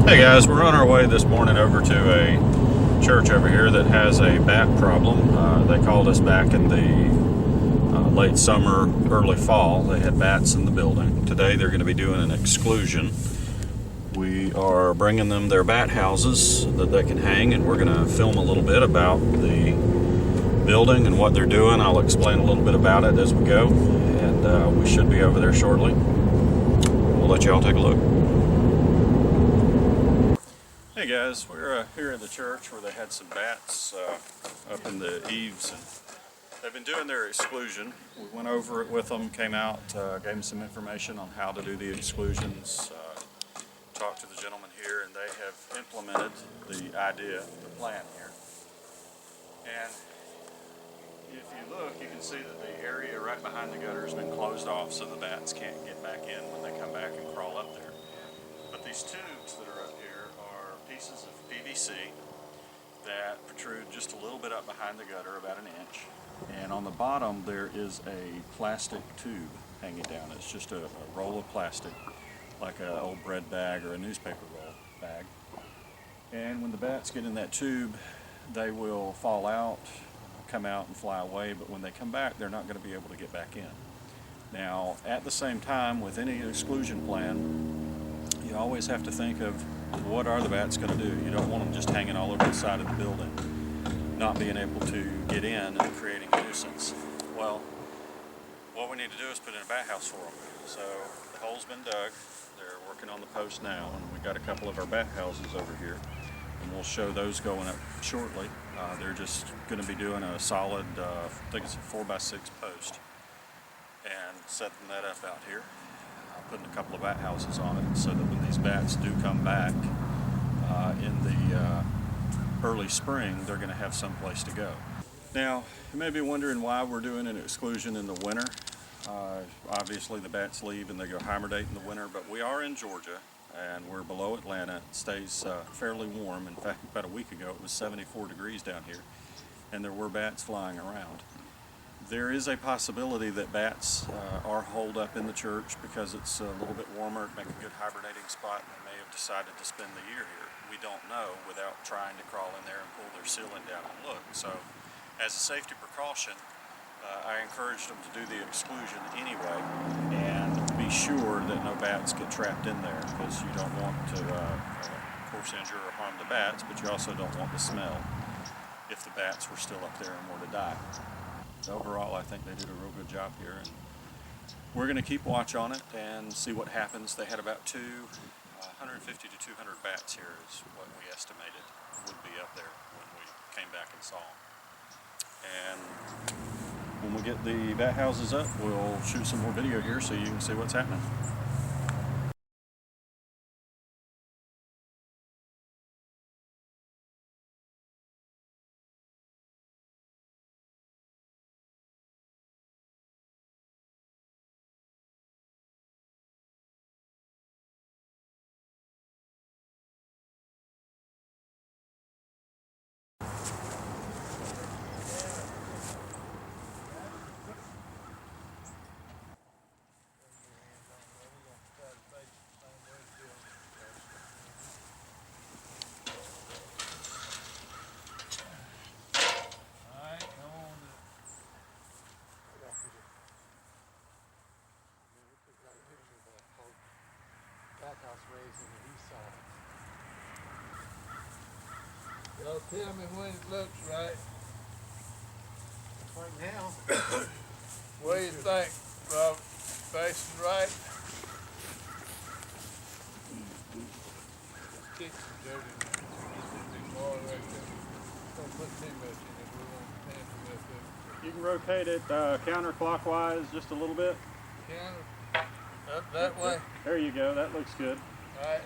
Hey guys, we're on our way this morning over to a church over here that has a bat problem. They called us back in the late summer, early fall. They had bats in the building. Today they're going to be doing an exclusion. We are bringing them their bat houses that they can hang, and we're going to film a little bit about the building and what they're doing. I'll explain a little bit about it as we go, and we should be over there shortly. We'll let you all take a look. Hey guys, we're here in the church where they had some bats up in the eaves, and they've been doing their exclusion. We went over it with them, came out, gave them some information on how to do the exclusions, talked to the gentleman here, and they have implemented the idea, the plan here. And if you look, you can see that the area right behind the gutter has been closed off so the bats can't get back in when they come back and crawl up there. But these tubes that are up here are pieces of PVC that protrude just a little bit up behind the gutter, about an inch. And on the bottom there is a plastic tube hanging down. It's just a roll of plastic, like an old bread bag or a newspaper roll bag. And when the bats get in that tube, they will fall out, come out and fly away, but when they come back, they're not going to be able to get back in. Now, at the same time, with any exclusion plan, you always have to think of what are the bats going to do. You don't want them just hanging all over the side of the building, not being able to get in and creating a nuisance. Well, what we need to do is put in a bat house for them. So the hole's been dug. They're working on the post now, and we got a couple of our bat houses over here, and we'll show those going up shortly. They're just going to be doing a solid, I think it's a 4x6 post, and setting that up out here. Putting a couple of bat houses on it so that when these bats do come back in the early spring, they're going to have some place to go. Now, you may be wondering why we're doing an exclusion in the winter. Obviously the bats leave and they go hibernate in the winter, but we are in Georgia and we're below Atlanta. It stays fairly warm. In fact, about a week ago it was 74 degrees down here, and there were bats flying around. There is a possibility that bats are holed up in the church because it's a little bit warmer, make a good hibernating spot, and they may have decided to spend the year here. We don't know without trying to crawl in there and pull their ceiling down and look. So, as a safety precaution, I encouraged them to do the exclusion anyway and be sure that no bats get trapped in there, because you don't want to, of course, injure or harm the bats, but you also don't want the smell if the bats were still up there and were to die. Overall, I think they did a real good job here, and we're going to keep watch on it and see what happens. They had about 150 to 200 bats here is what we estimated would be up there when we came back and saw them. And when we get the bat houses up, we'll shoot some more video here so you can see what's happening. Y'all tell me when it looks right. Right now. What do you think, Robert? Facing right? Stick some dirt in there. Get big wall right there. Don't put too much in it. We won't pan it up there. You can rotate it counterclockwise just a little bit. Counter. Up that way. There you go. That looks good. All right.